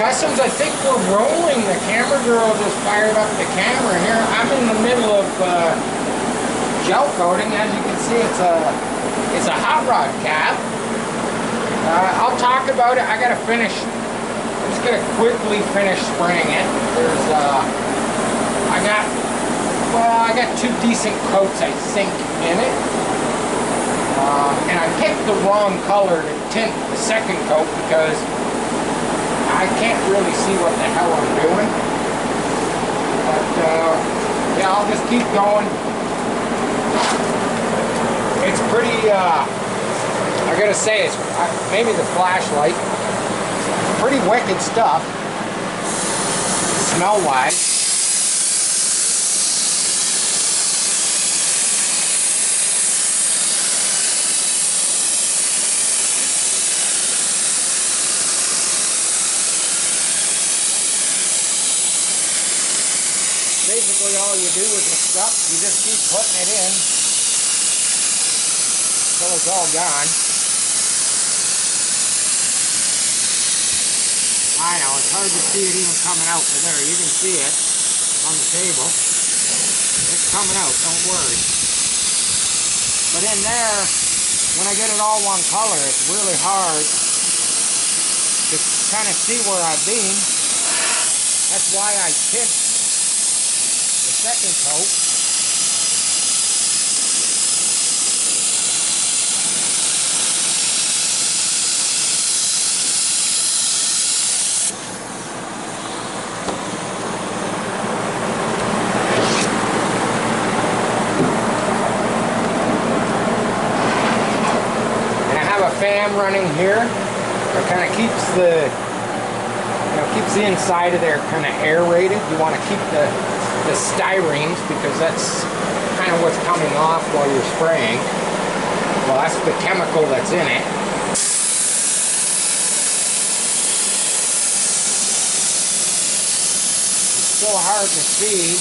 Blessings, I think we're rolling. The camera girl just fired up the camera here. I'm in the middle of gel coating. As you can see, it's a hot rod cap. I'll talk about it. I gotta finish. I'm just gonna quickly finish spraying it. There's I got two decent coats, I think, in it. And I picked the wrong color to tint the second coat because I can't really see what the hell I'm doing. But, yeah, I'll just keep going. It's pretty, I gotta say, it's maybe the flashlight. Pretty wicked stuff, smell-wise. Basically all you do with the stuff, you just keep putting it in until it's all gone. I know, it's hard to see it even coming out from there. You can see it on the table. It's coming out, don't worry. But in there, when I get it all one color, it's really hard to kind of see where I've been. That's why I tint the second coat. And I have a fan running here that kind of keeps the inside of there kind of aerated. You want to keep the styrenes because that's kind of what's coming off while you're spraying. Well, that's the chemical that's in it. It's so hard to see.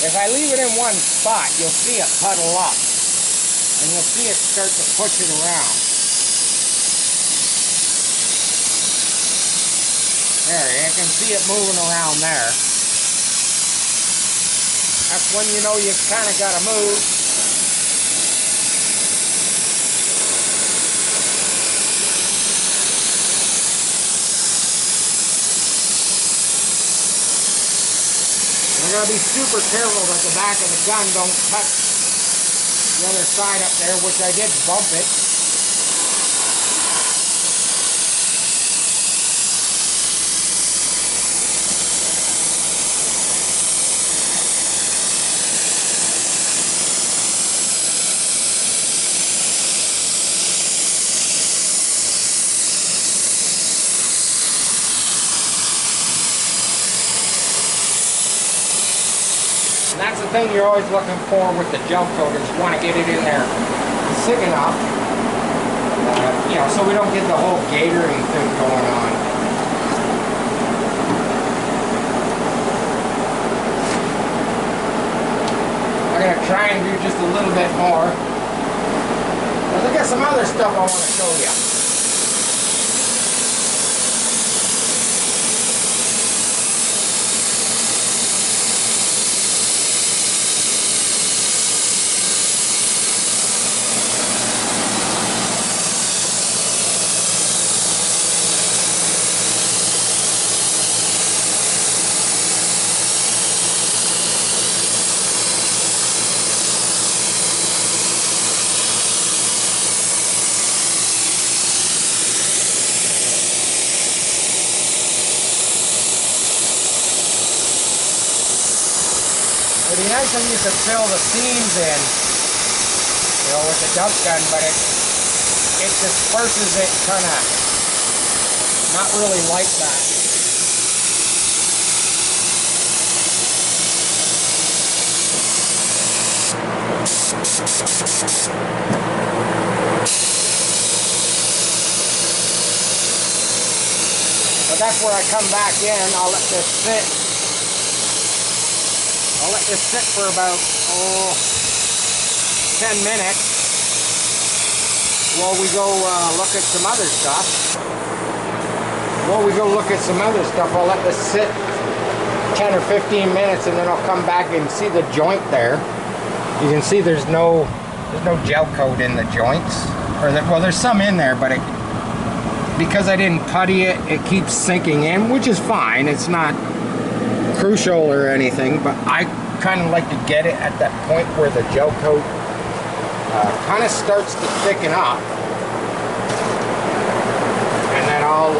If I leave it in one spot, you'll see it puddle up. And you'll see it start to push it around. There, you can see it moving around there. That's when you know you kind of got to move. You're going to be super careful that the back of the gun don't touch the other side up there, which I did bump it. And that's the thing you're always looking for with the gel coaters. You want to get it in there thick enough, you know, so we don't get the whole gatoring thing going on. I'm going to try and do just a little bit more. But I got some other stuff I want to show you. It'd be nice if you could fill the seams in, you know, with the dump gun, but it disperses it kind of not really like that. But that's where I come back in. I'll let this sit. I'll let this sit for about 10 minutes, while we go look at some other stuff. While we go look at some other stuff, I'll let this sit 10 or 15 minutes and then I'll come back and see the joint there. You can see there's no gel coat in the joints. Well, there's some in there, but because I didn't putty it, it keeps sinking in, which is fine. It's not crucial or anything, but I kind of like to get it at that point where the gel coat kind of starts to thicken up. And then I'll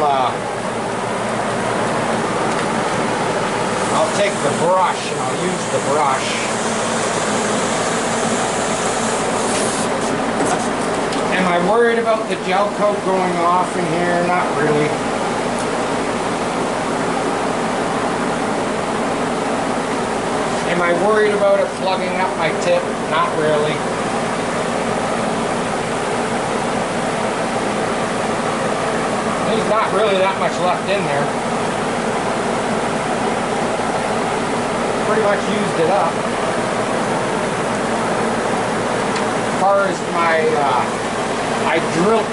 take the brush and I'll use the brush. Am I worried about the gel coat going off in here? Not really. Am I worried about it plugging up my tip? Not really. There's not really that much left in there. Pretty much used it up. As far as my,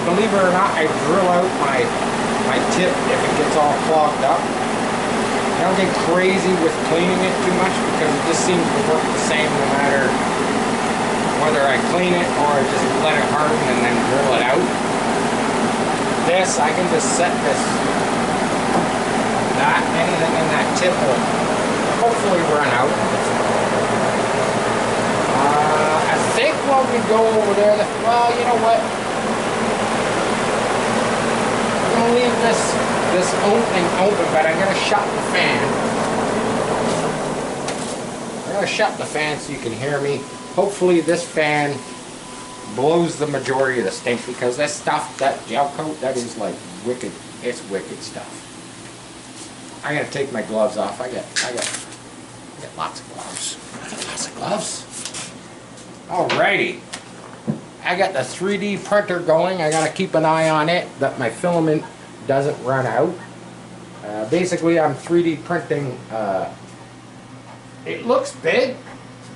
believe it or not, I drill out my tip if it gets all clogged up. I don't get crazy with cleaning it too much because it just seems to work the same no matter whether I clean it or I just let it harden and then drill it out. This, I can just set this, anything in that tip will hopefully run out. I think when we go over there, well, you know what? I'm going to leave this opening open, but I'm going to shut the fan. I'm going to shut the fan so you can hear me. Hopefully this fan blows the majority of the stink, because this stuff, that gel coat, that is like wicked. It's wicked stuff. I gotta take my gloves off. I got lots of gloves. I got lots of gloves. Alrighty. I got the 3D printer going. I gotta keep an eye on it that my filament doesn't run out. Basically, I'm 3D printing. It looks big,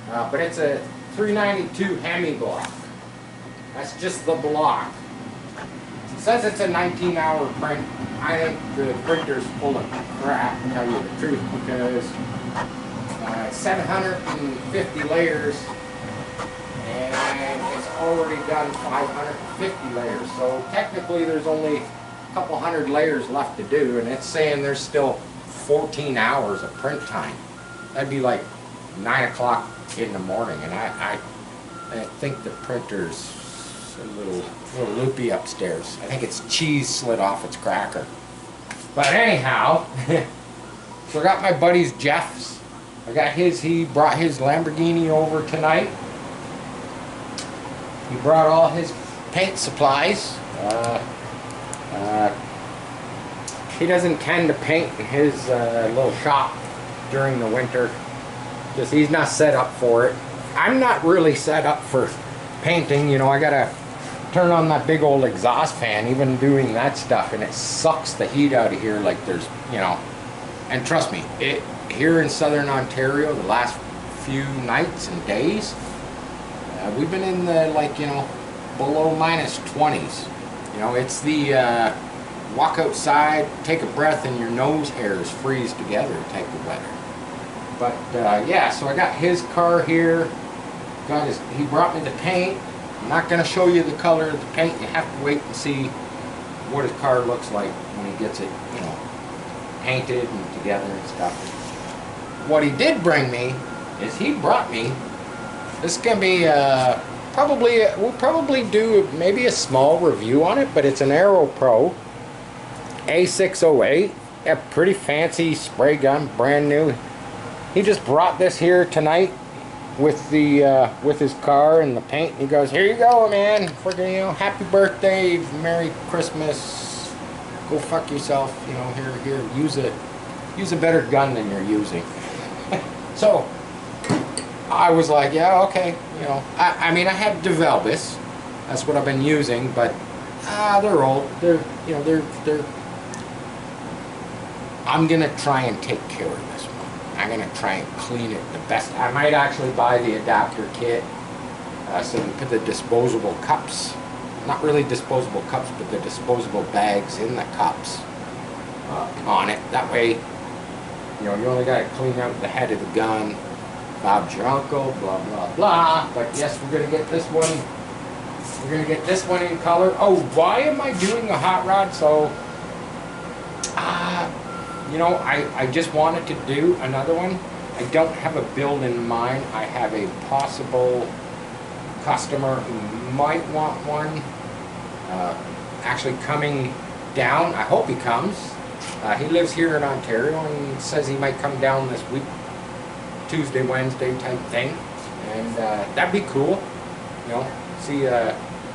but it's a 392 Hemi block. That's just the block. It says it's a 19-hour print. I think the printer's full of crap, to tell you the truth, because 750 layers and it's already done 550 layers. So technically there's only a couple hundred layers left to do, and it's saying there's still 14 hours of print time. That'd be like 9 o'clock in the morning, and I think the printer's a little loopy upstairs. I think it's cheese slid off its cracker. But anyhow, so I got my buddy's Jeff's. I got he brought his Lamborghini over tonight. He brought all his paint supplies. He doesn't tend to paint in his little shop during the winter. Just he's not set up for it. I'm not really set up for painting. You know, I gotta turn on that big old exhaust fan even doing that stuff, and it sucks the heat out of here like there's, you know. And trust me, here in southern Ontario the last few nights and days, we've been in the, like, you know, below minus 20s. You know, it's the walk outside, take a breath, and your nose hairs freeze together type of weather. But yeah, so I got his car here. He brought me the paint. I'm not going to show you the color of the paint. You have to wait and see what his car looks like when he gets it, you know, painted and together and stuff. What he did bring me is he brought me, this is going to be we'll probably do maybe a small review on it, but it's an Aero Pro A608, a pretty fancy spray gun, brand new. He just brought this here tonight with the with his car and the paint. He goes, "Here you go, man. Freaking, you know, happy birthday, Merry Christmas. Go fuck yourself. You know, here, use a better gun than you're using." So I was like, "Yeah, okay." You know, I mean, I had DeVelbis. That's what I've been using, but they're old. They're, you know, they're. I'm gonna try and take care of this one. I'm going to try and clean it the best. I might actually buy the adapter kit, so you put the disposable cups not really disposable cups, but the disposable bags in the cups on it. That way, you know, you only got to clean out the head of the gun. Bob's your uncle, blah, blah, blah. But yes, we're going to get this one. We're going to get this one in color. Oh, why am I doing a hot rod? So, you know, I just wanted to do another one. I don't have a build in mind. I have a possible customer who might want one actually coming down. I hope he comes. He lives here in Ontario and says he might come down this week, Tuesday, Wednesday type thing, and that'd be cool. You know, see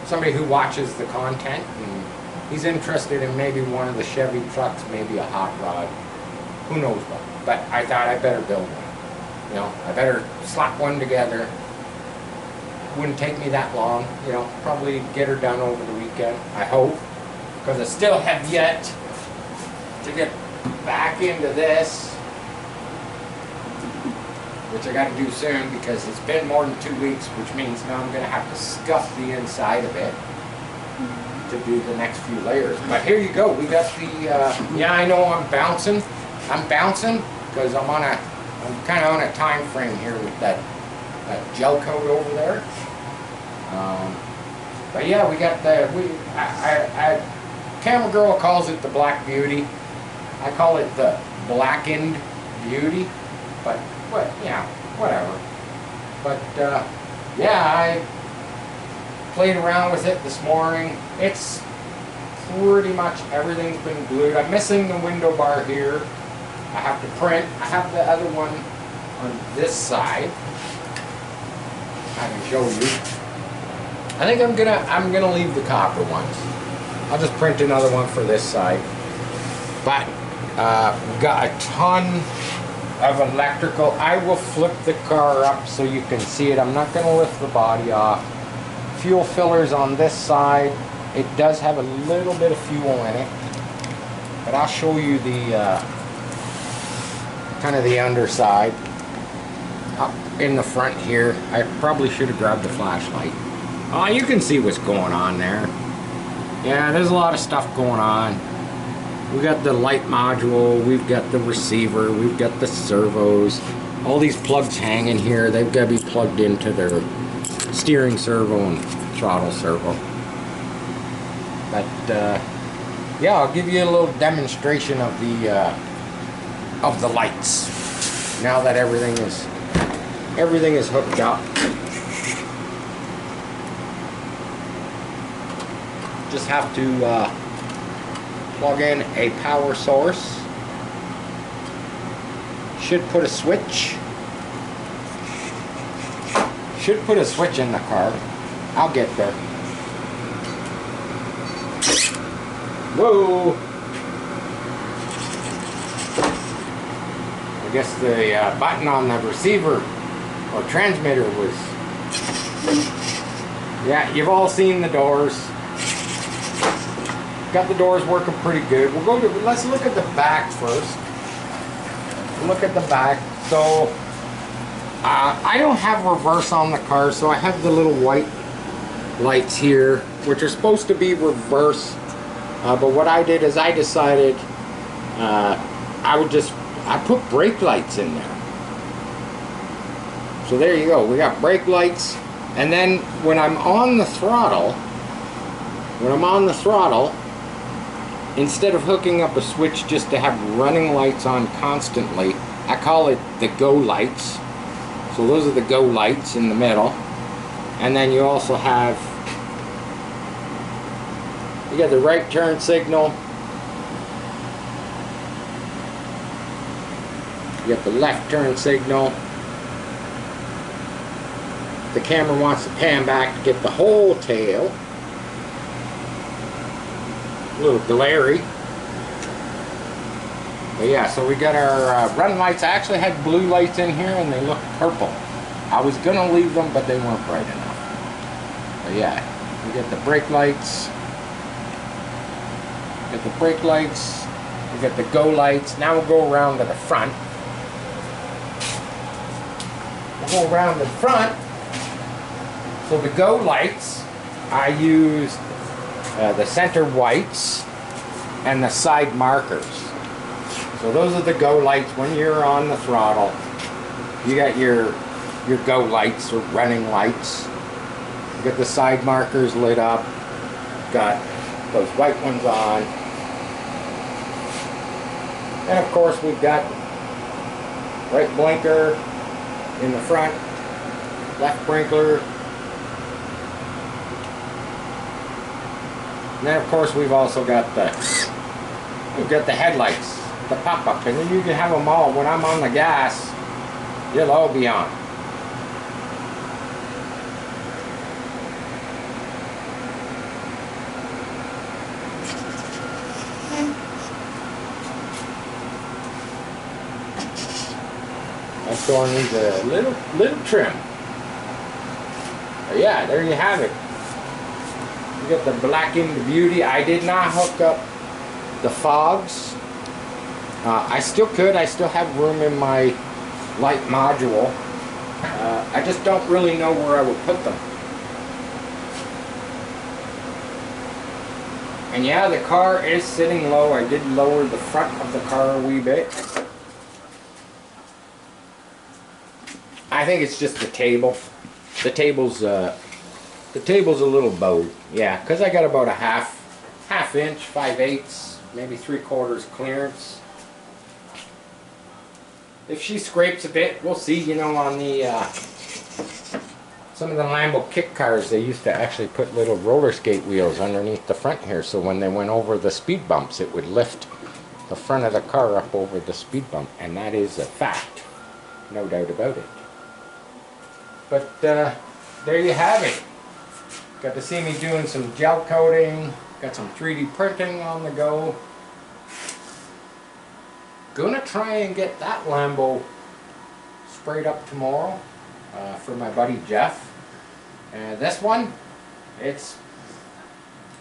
somebody who watches the content and he's interested in maybe one of the Chevy trucks, maybe a hot rod, who knows what. But I thought I better build one. You know, I better slap one together. Wouldn't take me that long. You know, probably get her done over the weekend, I hope, because I still have yet to get back into this, which I got to do soon because it's been more than 2 weeks, which means now I'm going to have to scuff the inside of it to do the next few layers. But here you go. We got the, yeah, I know I'm bouncing because I'm kind of on a time frame here with that gel coat over there. But yeah, we got the, Camera Girl calls it the Black Beauty. I call it the Blackened Beauty, but yeah, whatever. But yeah, I played around with it this morning. It's pretty much everything's been glued. I'm missing the window bar here. I have to print. I have the other one on this side. I can show you. I think I'm gonna leave the copper ones. I'll just print another one for this side. But we've got a ton of electrical. I will flip the car up so you can see it. I'm not going to lift the body off. Fuel fillers on this side. It does have a little bit of fuel in it, but I'll show you the kind of the underside. Up in the front here, I probably should have grabbed the flashlight. Oh, you can see what's going on there. Yeah, there's a lot of stuff going on. We got the light module, we've got the receiver, we've got the servos. All these plugs hanging here, they've got to be plugged into their steering servo and throttle servo. But yeah, I'll give you a little demonstration of the lights now that everything is hooked up. Just have to plug in a power source. Should put a switch in the car. I'll get there. Whoa! I guess the button on the receiver or transmitter was... Yeah, you've all seen the doors. Got the doors working pretty good. Let's look at the back first. Look at the back. So I don't have reverse on the car, so I have the little white lights here, which are supposed to be reverse. But what I did is I decided I put brake lights in there. So there you go. We got brake lights, and then when I'm on the throttle, instead of hooking up a switch just to have running lights on constantly, I call it the go lights. So those are the go lights in the middle. And then you also have, you got the right turn signal. You got the left turn signal. The camera wants to pan back to get the whole tail. A little glary. But yeah, so we got our running lights. I actually had blue lights in here and they look purple. I was gonna leave them, but they weren't bright enough. But yeah, we got the brake lights. Got the brake lights. We got the go lights. Now we'll go around to the front. We'll go around the front. So the go lights, I used the center whites, and the side markers. So those are the go lights when you're on the throttle. You got your go lights or running lights. You got the side markers lit up. Got those white ones on. And of course we've got right blinker in the front, left blinker. And then of course we've also got the headlights, the pop-up, and then you can have them all. When I'm on the gas, they'll all be on. That door needs a little trim. But yeah, there you have it. You got the blackened beauty. I did not hook up the fogs. I still could. I still have room in my light module. I just don't really know where I would put them. And yeah, the car is sitting low. I did lower the front of the car a wee bit. I think it's just the table. The table's a little bowed. Yeah, because I got about a half inch, 5/8, maybe 3/4 clearance. If she scrapes a bit, we'll see. You know, on the some of the Lambo kick cars, they used to actually put little roller skate wheels underneath the front here, so when they went over the speed bumps, it would lift the front of the car up over the speed bump, and that is a fact, no doubt about it. But there you have it. Got to see me doing some gel coating, got some 3D printing on the go. Gonna try and get that Lambo sprayed up tomorrow for my buddy Jeff. And this one, it's,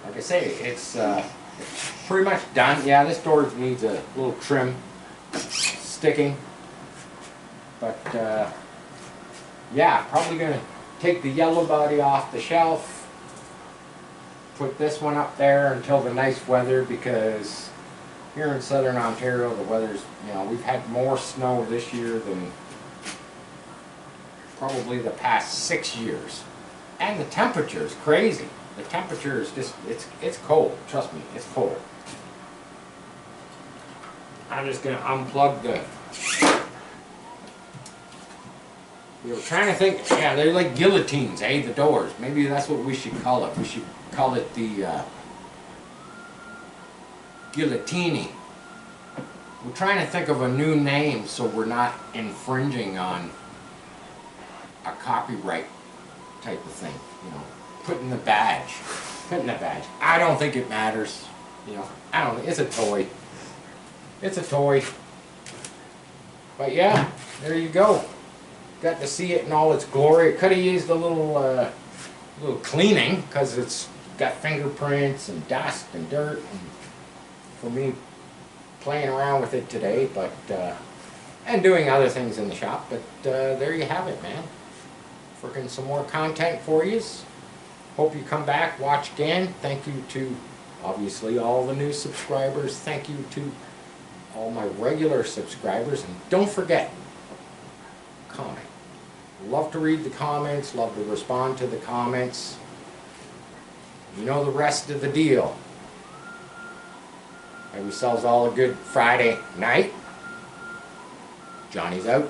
like I say, it's pretty much done. Yeah, this door needs a little trim, sticking. But yeah, probably gonna take the yellow body off the shelf, put this one up there until the nice weather, because here in southern Ontario the weather's, you know, we've had more snow this year than probably the past 6 years. And the temperature is crazy. The temperature is just, it's cold. Trust me, it's cold. I'm just gonna unplug the, we were trying to think, yeah, they're like guillotines, eh, the doors. Maybe that's what we should call it. We should call it the guillotini. We're trying to think of a new name so we're not infringing on a copyright type of thing, you know, putting the badge. I don't think it matters, you know, I don't, it's a toy. It's a toy. But yeah, there you go. Got to see it in all its glory. It could have used a little cleaning, because it's got fingerprints and dust and dirt, and for me playing around with it today, but and doing other things in the shop. But there you have it, man. Working some more content for you. Hope you come back, watch again. Thank you to obviously all the new subscribers. Thank you to all my regular subscribers, and don't forget, comment. Love to read the comments, love to respond to the comments. You know the rest of the deal. Have yourselves all a good Friday night. Johnny's out.